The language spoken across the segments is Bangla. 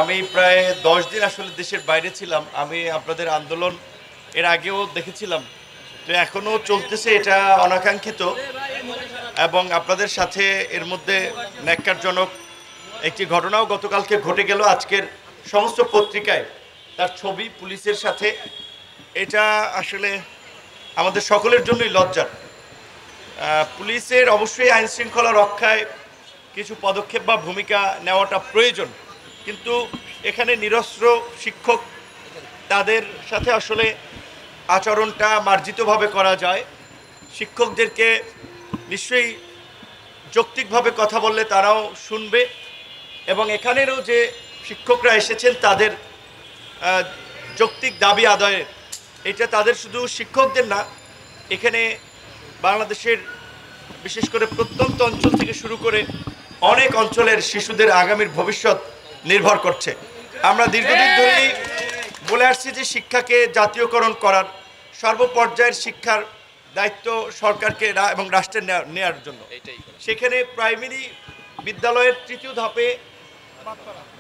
আমি প্রায় 10 দিন আসলে দেশের বাইরে ছিলাম। আমি আপনাদের আন্দোলন এর আগেও দেখেছিলাম, তো এখনও চলতেছে। এটা অনাকাঙ্ক্ষিত এবং আপনাদের সাথে এর মধ্যে ন্যাক্কারজনক একটি ঘটনাও গতকালকে ঘটে গেল। আজকের সমস্ত পত্রিকায় তার ছবি পুলিশের সাথে। এটা আসলে আমাদের সকলের জন্যই লজ্জার। পুলিশের অবশ্যই আইন শৃঙ্খলা রক্ষায় কিছু পদক্ষেপ বা ভূমিকা নেওয়াটা প্রয়োজন, কিন্তু এখানে নিরস্ত্র শিক্ষক, তাদের সাথে আসলে আচরণটা মার্জিতভাবে করা যায়। শিক্ষকদেরকে নিশ্চয়ই যৌক্তিকভাবে কথা বললে তারাও শুনবে, এবং এখানেরও যে শিক্ষকরা এসেছেন তাদের যৌক্তিক দাবি আদায়ের, এটা তাদের শুধু শিক্ষকদের না, এখানে বাংলাদেশের বিশেষ করে প্রত্যন্ত অঞ্চল থেকে শুরু করে অনেক অঞ্চলের শিশুদের আগামীর ভবিষ্যৎ নির্ভর করছে। আমরা দীর্ঘদিন ধরেই বলে আসছি যে শিক্ষাকে জাতীয়করণ করার, সর্বপর্যায়ের শিক্ষার দায়িত্ব সরকারকে এবং রাষ্ট্রের নেওয়ার জন্য। সেখানে প্রাইমারি বিদ্যালয়ের তৃতীয় ধাপে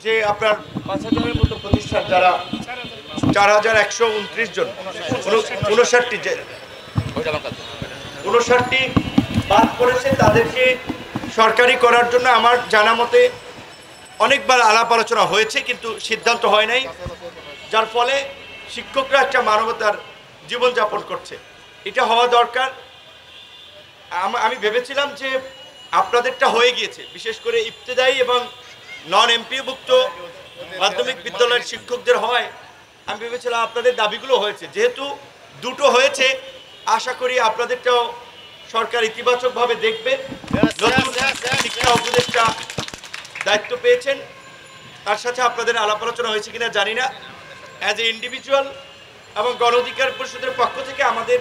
যে আপনার 5,000-এর মতো প্রতিষ্ঠান, যারা 4,129 জন, 59টি বাদ পড়েছে, তাদেরকে সরকারি করার জন্য আমার জানা মতে অনেকবার আলাপ আলোচনা হয়েছে, কিন্তু সিদ্ধান্ত হয় নাই, যার ফলে শিক্ষকরা একটা মানবতার জীবনযাপন করছে। এটা হওয়া দরকার। আমি ভেবেছিলাম যে আপনাদেরটা হয়ে গিয়েছে, বিশেষ করে ইবতেদায়ী এবং নন এমপিওভুক্ত মাধ্যমিক বিদ্যালয়ের শিক্ষকদের হয়। আমি ভেবেছিলাম আপনাদের দাবিগুলো হয়েছে। যেহেতু দুটো হয়েছে, আশা করি আপনাদেরটাও সরকার ইতিবাচকভাবে দেখবে। নতুন শিক্ষা উপদেষ্টা দায়িত্ব পেয়েছেন, তার সাথে আপনাদের আলাপ আলোচনা হয়েছে কিনা জানি না। অ্যাজ এ ইন্ডিভিজুয়াল এবং গণ অধিকার পরিষদের পক্ষ থেকে আমাদের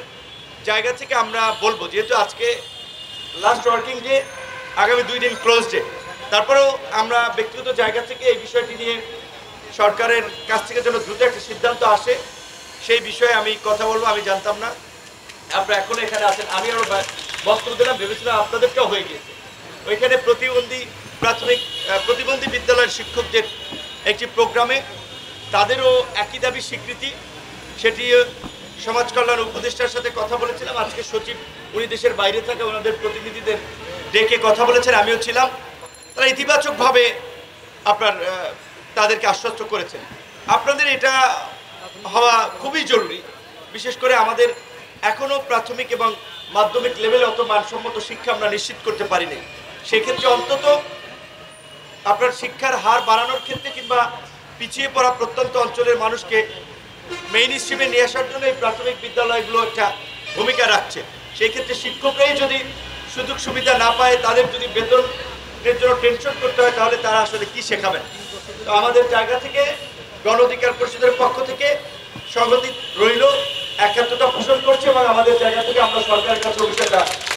জায়গা থেকে আমরা বলবো, যেহেতু আজকে লাস্ট ওয়ার্কিং ডে, আগামী 2 দিন ক্লোজ ডে, তারপরেও আমরা ব্যক্তিগত জায়গা থেকে এই বিষয়টি নিয়ে সরকারের কাছ থেকে যেন দ্রুত একটা সিদ্ধান্ত আসে, সেই বিষয়ে আমি কথা বলবো। আমি জানতাম না আপনারা এখনো এখানে আছেন। আমি আরও বক্তব্য দিলাম, ভেবেছিলাম আপনাদেরটাও হয়ে গিয়েছে। ওইখানে প্রতিবন্ধী বিদ্যালয়ের শিক্ষকদের একটি প্রোগ্রামে তাদেরও একই দাবি স্বীকৃতি, সেটি সমাজ কল্যাণ উপদেষ্টার সাথে কথা বলেছিলাম। আজকে সচিব উনি দেশের বাইরে থাকা ওনাদের প্রতিনিধিদের ডেকে কথা বলেছেন, আমিও ছিলাম। তারা ইতিবাচকভাবে আপনার তাদেরকে আশ্বস্ত করেছেন। আপনাদের এটা হওয়া খুবই জরুরি, বিশেষ করে আমাদের এখনও প্রাথমিক এবং মাধ্যমিক লেভেলে অত মানসম্মত শিক্ষা আমরা নিশ্চিত করতে পারিনি। সেক্ষেত্রে অন্তত আপনার শিক্ষার হার বাড়ানোর ক্ষেত্রে কিংবা পিছিয়ে পড়া প্রত্যন্ত অঞ্চলের মানুষকে মেইন স্ট্রিমে নিয়ে আসার জন্য এই প্রাথমিক বিদ্যালয়গুলো একটা ভূমিকা রাখছে। সেই ক্ষেত্রে শিক্ষকরাই যদি সুযোগ সুবিধা না পায়, তাদের যদি বেতনের জন্য টেনশন করতে হয়, তাহলে তারা আসলে কি শেখাবেন? তো আমাদের জায়গা থেকে গণ অধিকার পরিষদের পক্ষ থেকে সংহতি রইল, একাত্মতা পোষণ করছে, এবং আমাদের জায়গা থেকে আমরা সরকারের কাছে বিষয়টা